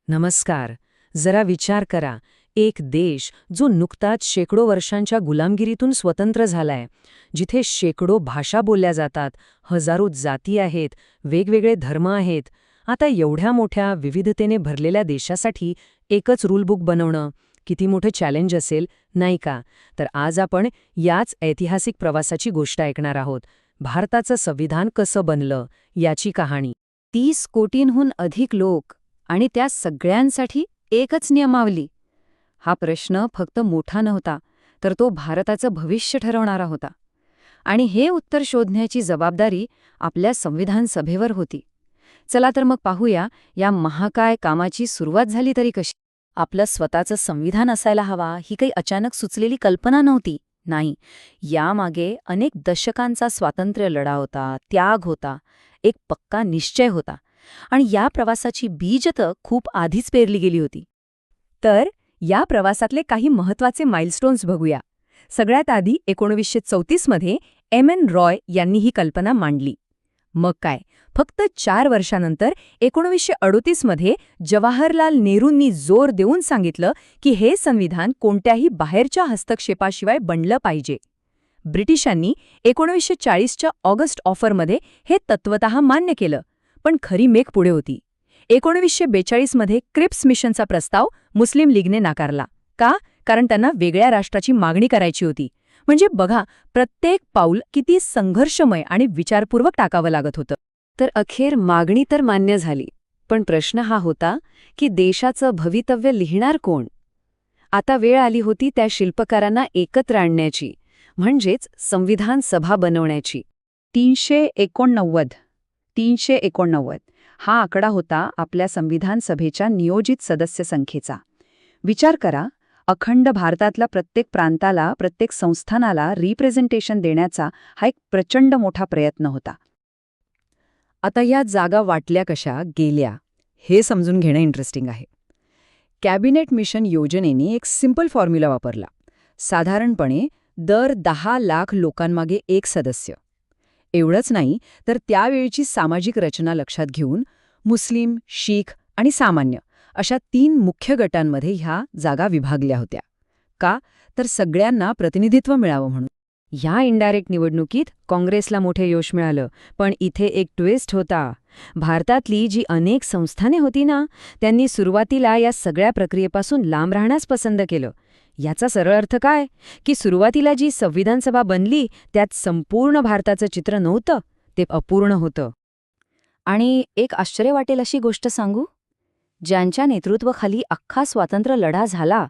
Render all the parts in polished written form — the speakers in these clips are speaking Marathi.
नमस्कार. जरा विचार करा. एक देश जो नुकताच शेकडो वर्षांच्या गुलामगिरीतून स्वतंत्र झालाय, जिथे शेकडो भाषा बोलल्या जातात, हजारो जाती आहेत, वेगवेगळे धर्म आहेत. आता एवढ्या मोठ्या विविधतेने भरलेल्या देशासाठी एकच रूलबुक बनवणं किती मोठं चॅलेंज असेल, नाही का? तर आज आपण याच ऐतिहासिक प्रवासाची गोष्ट ऐकणार आहोत. भारताचं संविधान कसं बनलं याची कहाणी. 30 कोटींहून अधिक लोक आणि त्या सगळ्यांसाठी एकच नियमावली. हा प्रश्न फक्त मोठा नव्हता, तर तो भारताचं भविष्य ठरवणारा होता. आणि हे उत्तर शोधण्याची जबाबदारी आपल्या संविधान सभेवर होती. चला तर मग पाहूया या महाकाय कामाची सुरुवात झाली तरी कशी. आपलं स्वतःचं संविधान असायला हवा ही काही अचानक सुचलेली कल्पना नव्हती. नाही, यामागे अनेक दशकांचा स्वातंत्र्य लढा होता, त्याग होता, एक पक्का निश्चय होता. आणि या प्रवासाची बीज तर खूप आधीच पेरली गेली होती. तर या प्रवासातले काही महत्त्वाचे माइलस्टोन्स बघूया. सगळ्यात आधी 1934 मध्ये एम.एन. रॉय यांनी ही कल्पना मांडली. मग काय, फक्त 4 वर्षानंतर 1938 मध्ये जवाहरलाल नेहरूंनी जोर देऊन सांगितलं की हे संविधान कोणत्याही बाहेरच्या हस्तक्षेपाशिवाय बनलं पाहिजे. ब्रिटिशांनी 1940च्या ऑगस्ट ऑफरमध्ये हे तत्वतः मान्य केलं, पण खरी मेक पुढे होती. 1942 मध्ये क्रिप्स मिशनचा प्रस्ताव मुस्लिम लीगने नाकारला. का? कारण त्यांना वेगळ्या राष्ट्राची मागणी करायची होती. म्हणजे बघा, प्रत्येक पाऊल किती संघर्षमय आणि विचारपूर्वक टाकावं लागत होतं. तर अखेर मागणी तर मान्य झाली, पण प्रश्न हा होता की देशाचं भवितव्य लिहिणार कोण? आता वेळ आली होती त्या शिल्पकारांना एकत्र आणण्याची, म्हणजेच संविधान सभा बनवण्याची. 389 हा आकडा होता आपल्या संविधान सभेच्या नियोजित सदस्य संख्येचा. विचार करा, अखंड भारतातल्या प्रत्येक प्रांताला, प्रत्येक संस्थानाला रिप्रेझेंटेशन देण्याचा हा एक प्रचंड मोठा प्रयत्न होता. आता या जागा वाटल्या कशा गेल्या हे समजून घेणं इंटरेस्टिंग आहे. कॅबिनेट मिशन योजनेने एक सिंपल फॉर्म्युला वापरला. साधारणपणे दर 10 लाख लोकांमागे एक सदस्य. एवढंच नाही, तर त्यावेळची सामाजिक रचना लक्षात घेऊन मुस्लिम, शीख आणि सामान्य अशा 3 मुख्य गटांमध्ये ह्या जागा विभागल्या होत्या. का? तर सगळ्यांना प्रतिनिधित्व मिळावं म्हणून. ह्या इनडायरेक्ट निवडणुकीत काँग्रेसला मोठे यश मिळालं, पण इथे एक ट्विस्ट होता. भारतातली जी अनेक संस्थाने होती ना, त्यांनी सुरुवातीला या सगळ्या प्रक्रियेपासून लांब राहण्यास पसंत केलं. याचा सरळ अर्थ काय? की सुरुवातीला जी संविधान सभा बनली त्यात संपूर्ण भारताचं चित्र नव्हतं, ते अपूर्ण होतं. आणि एक आश्चर्य वाटेल अशी गोष्ट सांगू? ज्यांच्या नेतृत्वाखाली अख्खा स्वातंत्र्य लढा झाला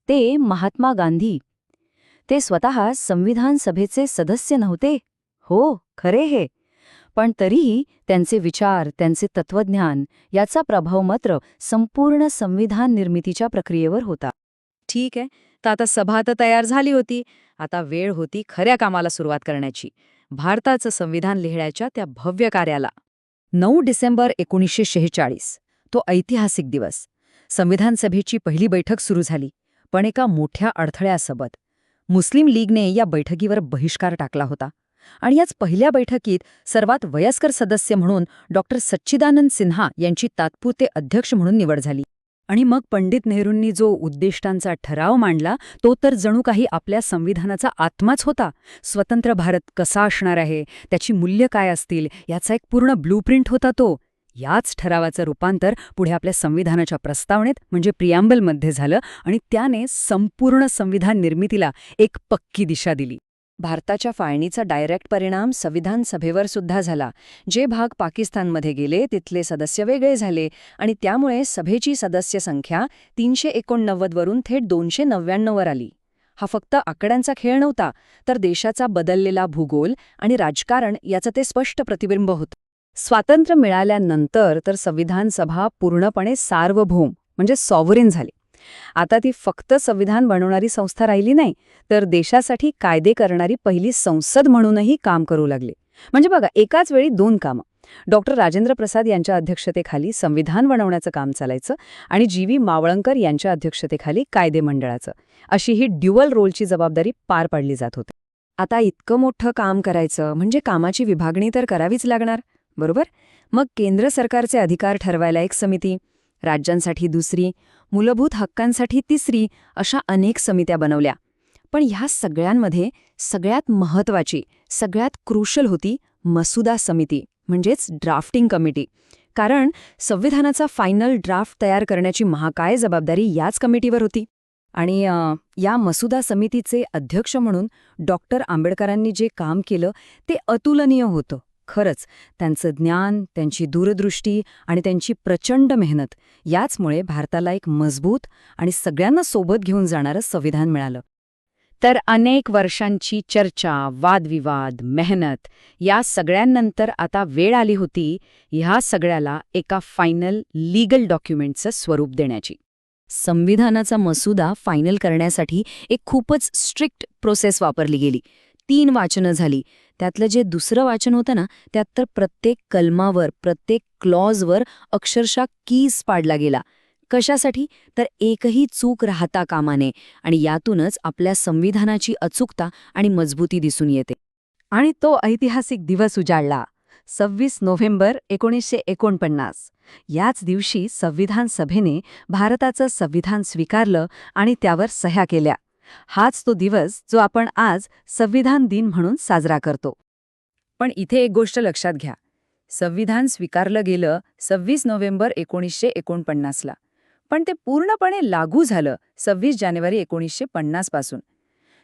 ते महात्मा गांधी. ते स्वतः संविधान सभेचे सदस्य नव्हते. हो, खरे हे. पण तरीही त्यांचे विचार, त्यांचे तत्वज्ञान याचा प्रभाव मात्र संपूर्ण संविधान निर्मितीच्या प्रक्रियेवर होता. ठीक आहे, तर आता सभा तर तयार झाली होती. आता वेळ होती खऱ्या कामाला सुरुवात करण्याची, भारताचं संविधान लिहिण्याच्या त्या भव्य कार्याला. 9 डिसेंबर 1946 तो ऐतिहासिक दिवस. संविधान सभेची पहिली बैठक सुरू झाली, पण एका मोठ्या अडथळ्यासोबत. मुस्लिम लीगने या बैठकीवर बहिष्कार टाकला होता. आणि याच पहिल्या बैठकीत सर्वात वयस्कर सदस्य म्हणून डॉक्टर सच्चिदानंद सिन्हा यांची तात्पुरते अध्यक्ष म्हणून निवड झाली. आणि मग पंडित नेहरूंनी जो उद्दिष्टांचा ठराव मांडला तो तर जणू काही आपल्या संविधानाचा आत्माच होता. स्वतंत्र भारत कसा असणार आहे, त्याची मूल्य काय असतील, याचा एक पूर्ण ब्लूप्रिंट होता तो. याच ठरावाचं रूपांतर पुढे आपल्या संविधानाच्या प्रस्तावनेत म्हणजे प्रिॲम्बलमध्ये झालं आणि त्याने संपूर्ण संविधान निर्मितीला एक पक्की दिशा दिली. भारताच्या फाळणीचा डायरेक्ट परिणाम संविधान सभेवर सुद्धा झाला. जे भाग पाकिस्तानमध्ये गेले तिथले सदस्य वेगळे झाले आणि त्यामुळे सभेची सदस्य संख्या 389 वरून थेट 299 वर आली. हा फक्त आकड्यांचा खेळ नव्हता, तर देशाचा बदललेला भूगोल आणि राजकारण याचं ते स्पष्ट प्रतिबिंब होतं. स्वातंत्र्य मिळाल्यानंतर तर संविधान सभा पूर्णपणे सार्वभौम म्हणजे सॉव्हरेन झाली. आता ती फक्त संविधान बनवणारी संस्था राहिली नाही, तर देशासाठी कायदे करणारी पहिली संसद म्हणूनही काम करू लागली. म्हणजे बघा, एकाच वेळी 2 कामं. डॉक्टर राजेंद्र प्रसाद यांच्या अध्यक्षतेखाली संविधान बनवण्याचं काम चालायचं आणि जी.व्ही. मावळंकर यांच्या अध्यक्षतेखाली कायदे मंडळाचं. अशी ही ड्युअल रोलची जबाबदारी पार पाडली जात होती. आता इतकं मोठं काम करायचं म्हणजे कामाची विभागणी तर करावीच लागणार, बरोबर? मग केंद्र सरकारचे अधिकार ठरवायला एक समिती, राज्यांसाठी दुसरी, मूलभूत हक्कांसाठी तिसरी अशा अनेक समित्या बनवल्या. पण ह्या सगळ्यांमध्ये सगळ्यात महत्त्वाची, सगळ्यात क्रुशल होती मसुदा समिती, म्हणजेच ड्राफ्टिंग कमिटी. कारण संविधानाचा फायनल ड्राफ्ट तयार करण्याची महाकाय जबाबदारी याच कमिटीवर होती. आणि या मसुदा समितीचे अध्यक्ष म्हणून आंबेडकरांनी जे काम केलं ते अतुलनीय होतं. खरंच, त्यांचं ज्ञान, त्यांची दूरदृष्टी आणि त्यांची प्रचंड मेहनत याचमुळे भारताला एक मजबूत आणि सगळ्यांना सोबत घेऊन जाणारं संविधान मिळालं. तर अनेक वर्षांची चर्चा, वादविवाद, मेहनत या सगळ्यांनंतर आता वेळ आली होती ह्या सगळ्याला एका फायनल लीगल डॉक्युमेंटचं स्वरूप देण्याची. संविधानाचा मसुदा फायनल करण्यासाठी एक खूपच स्ट्रिक्ट प्रोसेस वापरली गेली. 3 वाचनं झाली. त्यातलं जे दुसरं वाचन होतं ना, त्यात तर प्रत्येक कलमावर, प्रत्येक क्लॉजवर अक्षरशः कीज पाडला गेला. कशासाठी? तर एकही चूक राहता कामा नये आणि यातूनच आपल्या संविधानाची अचूकता आणि मजबूती दिसून येते. आणि तो ऐतिहासिक दिवस उजाडला. 26 नोव्हेंबर 1949. याच दिवशी संविधान सभेने भारताचं संविधान स्वीकारलं आणि त्यावर सह्या केल्या. हाच तो दिवस जो आपण आज संविधान दिन म्हणून साजरा करतो. पण इथे एक गोष्ट लक्षात घ्या. संविधान स्वीकारलं गेलं 26 नोव्हेंबर 1949ला. पण ते पूर्णपणे लागू झालं 26 जानेवारी 1950 पासून.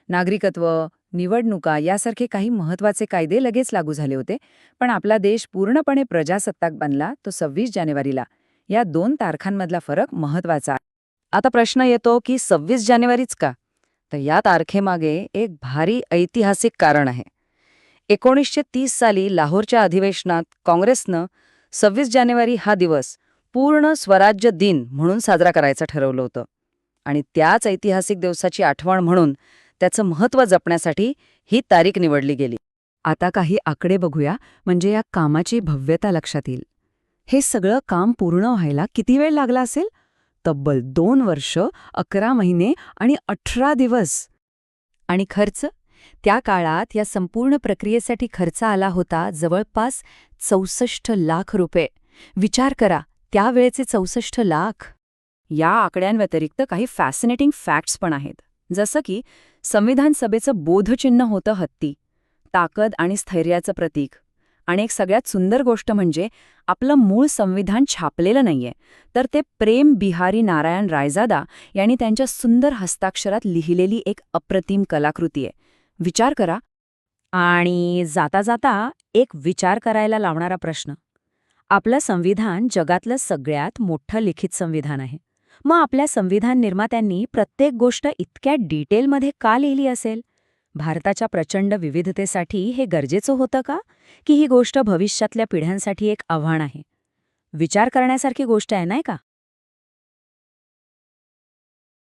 नागरिकत्व, निवडणुका यासारखे काही महत्त्वाचे कायदे लगेच लागू झाले होते. पण आपला देश पूर्णपणे प्रजासत्ताक बनला तो 26 जानेवारीला. या 2 तारखांमधला फरक महत्त्वाचा आहे. आता प्रश्न येतो की 26 जानेवारीच का? तर या तारखेमागे एक भारी ऐतिहासिक कारण आहे. 1930 साली लाहोरच्या अधिवेशनात काँग्रेसनं 26 जानेवारी हा दिवस पूर्ण स्वराज्य दिन म्हणून साजरा करायचं ठरवलं होतं. आणि त्याच ऐतिहासिक दिवसाची आठवण म्हणून त्याचं महत्त्व जपण्यासाठी ही तारीख निवडली गेली. आता काही आकडे बघूया, म्हणजे या कामाची भव्यता लक्षात येईल. हे सगळं काम पूर्ण व्हायला किती वेळ लागला असेल? तब्बल 2 वर्ष, 11 महिने आणि 18 दिवस. आणि खर्च? त्या काळात या संपूर्ण प्रक्रियेसाठी खर्च आला होता जवळपास 64 लाख रुपये. विचार करा, त्यावेळेचे 64 लाख. या आकड्यांव्यतिरिक्त काही फॅसिनेटिंग फॅक्ट्स पण आहेत. जसं की संविधान सभेचं बोधचिन्ह होतं हत्ती, ताकद आणि स्थैर्याचं प्रतीक. आणि एक सगळ्यात सुंदर गोष्ट म्हणजे आपलं मूळ संविधान छापलेलं नाहीये, तर ते प्रेम बिहारी नारायण रायजादा यांनी त्यांच्या सुंदर हस्ताक्षरात लिहिलेली एक अप्रतिम कलाकृती आहे. विचार करा. आणि जाता जाता एक विचार करायला लावणारा प्रश्न. आपलं संविधान जगातलं सगळ्यात मोठं लिखित संविधान आहे. मग आपल्या संविधान निर्मात्यांनी प्रत्येक गोष्ट इतक्या डिटेलमध्ये का लिहिली असेल? भारताच्या प्रचंड विविधतेसाठी हे गरजेचं होतं का? की ही गोष्ट भविष्यातल्या पिढ्यांसाठी एक आव्हान आहे? विचार करण्यासारखी गोष्ट आहे, नाही का?